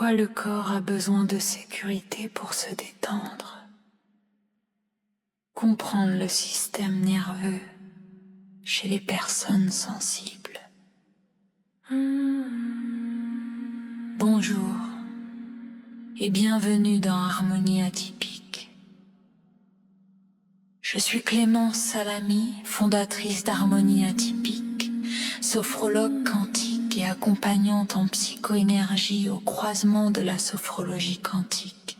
pourquoi le corps a besoin de sécurité pour se détendre. Comprendre le système nerveux chez les personnes sensibles. Bonjour et bienvenue dans Harmonie Atypique. Je suis Clémence Salami, fondatrice d'Harmonie Atypique, sophrologue quantique et accompagnante en psychoénergie au croisement de la sophrologie quantique,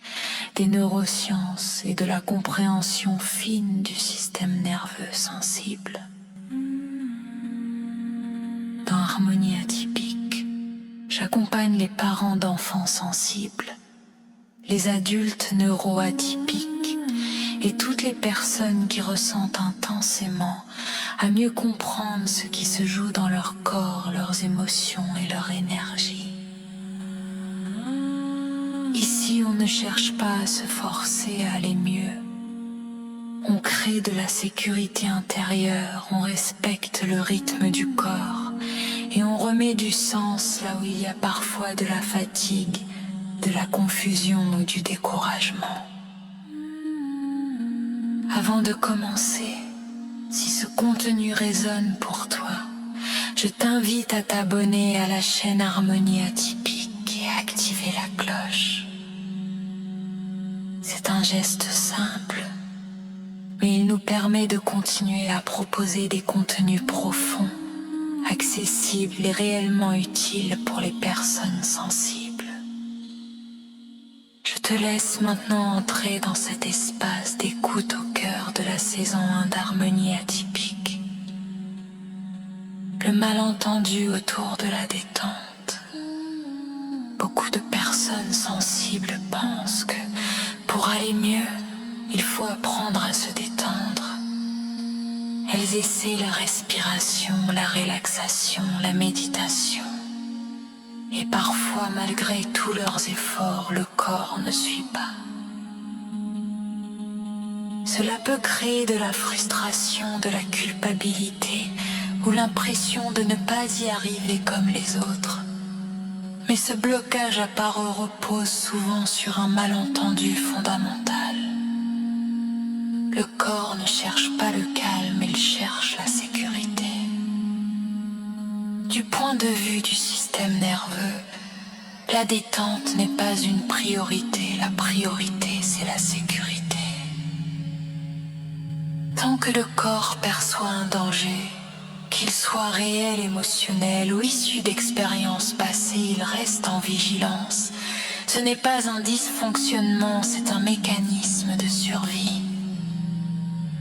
des neurosciences et de la compréhension fine du système nerveux sensible. Dans Harmonie Atypique, j'accompagne les parents d'enfants sensibles, les adultes neuroatypiques et toutes les personnes qui ressentent intensément à mieux comprendre ce qui se joue dans leur corps, leurs émotions et leur énergie. Ici, on ne cherche pas à se forcer à aller mieux. On crée de la sécurité intérieure, on respecte le rythme du corps et on remet du sens là où il y a parfois de la fatigue, de la confusion ou du découragement. Avant de commencer, si ce contenu résonne pour toi, je t'invite à t'abonner à la chaîne Harmonie Atypique et à activer la cloche. C'est un geste simple, mais il nous permet de continuer à proposer des contenus profonds, accessibles et réellement utiles pour les personnes sensibles. Je te laisse maintenant entrer dans cet espace d'écoute au cœur de la saison 1 d'Harmonie Atypique. Le malentendu autour de la détente. Beaucoup de personnes sensibles pensent que pour aller mieux, il faut apprendre à se détendre. Elles essaient la respiration, la relaxation, la méditation. Et parfois, malgré tous leurs efforts, le corps ne suit pas. Cela peut créer de la frustration, de la culpabilité ou l'impression de ne pas y arriver comme les autres. Mais ce blocage apparent repose souvent sur un malentendu fondamental. Le corps ne cherche pas le calme, il cherche la sécurité. Du point de vue du système nerveux, la détente n'est pas une priorité, la priorité c'est la sécurité. Tant que le corps perçoit un danger, qu'il soit réel, émotionnel ou issu d'expériences passées, il reste en vigilance. Ce n'est pas un dysfonctionnement, c'est un mécanisme de survie.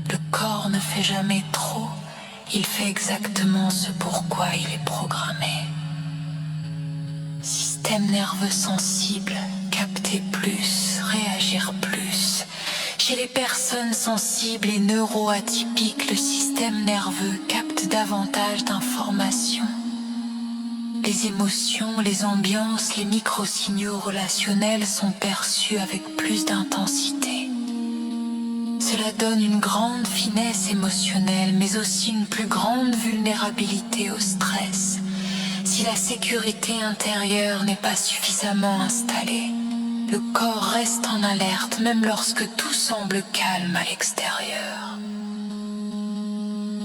Le corps ne fait jamais trop, il fait exactement ce pourquoi il est programmé. Système nerveux sensible, capter plus, réagir plus. Chez les personnes sensibles et neuroatypiques, le système nerveux capte davantage d'informations. Les émotions, les ambiances, les micro-signaux relationnels sont perçus avec plus d'intensité. Cela donne une grande finesse émotionnelle, mais aussi une plus grande vulnérabilité au stress. Si la sécurité intérieure n'est pas suffisamment installée, le corps reste en alerte même lorsque tout semble calme à l'extérieur.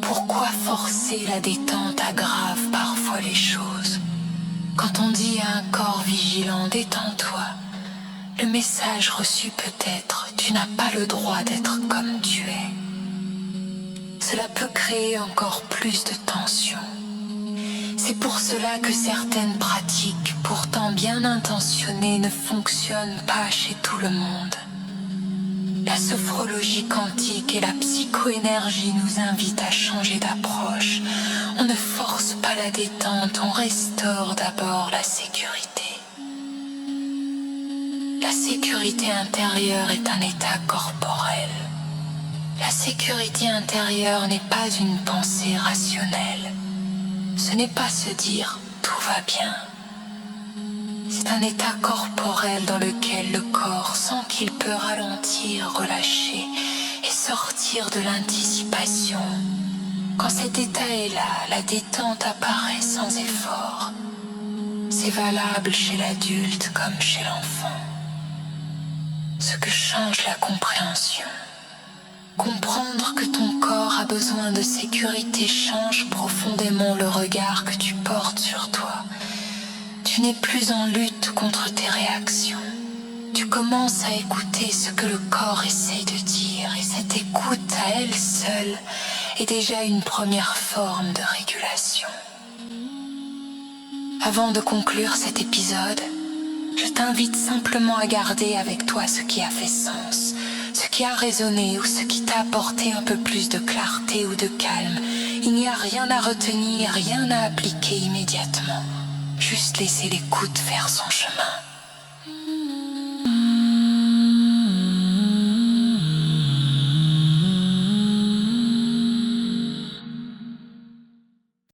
Pourquoi forcer la détente aggrave parfois les choses? Quand on dit à un corps vigilant « détends-toi », le message reçu peut être « tu n'as pas le droit d'être comme tu es ». Cela peut créer encore plus de tension. C'est pour cela que certaines pratiques, pourtant bien intentionnées, ne fonctionnent pas chez tout le monde. La sophrologie quantique et la psychoénergie nous invitent à changer d'approche. On ne force pas la détente, on restaure d'abord la sécurité. La sécurité intérieure est un état corporel. La sécurité intérieure n'est pas une pensée rationnelle. Ce n'est pas se dire « tout va bien ». C'est un état corporel dans lequel le corps sent qu'il peut ralentir, relâcher et sortir de l'anticipation. Quand cet état est là, la détente apparaît sans effort. C'est valable chez l'adulte comme chez l'enfant. Ce que change la compréhension. Comprendre que ton corps a besoin de sécurité change profondément le regard que tu portes sur toi. Tu n'es plus en lutte contre tes réactions. Tu commences à écouter ce que le corps essaie de dire et cette écoute à elle seule est déjà une première forme de régulation. Avant de conclure cet épisode, je t'invite simplement à garder avec toi ce qui a fait sens, ce qui a résonné ou ce qui t'a apporté un peu plus de clarté ou de calme. Il n'y a rien à retenir, rien à appliquer immédiatement. Juste laisser l'écoute faire son chemin.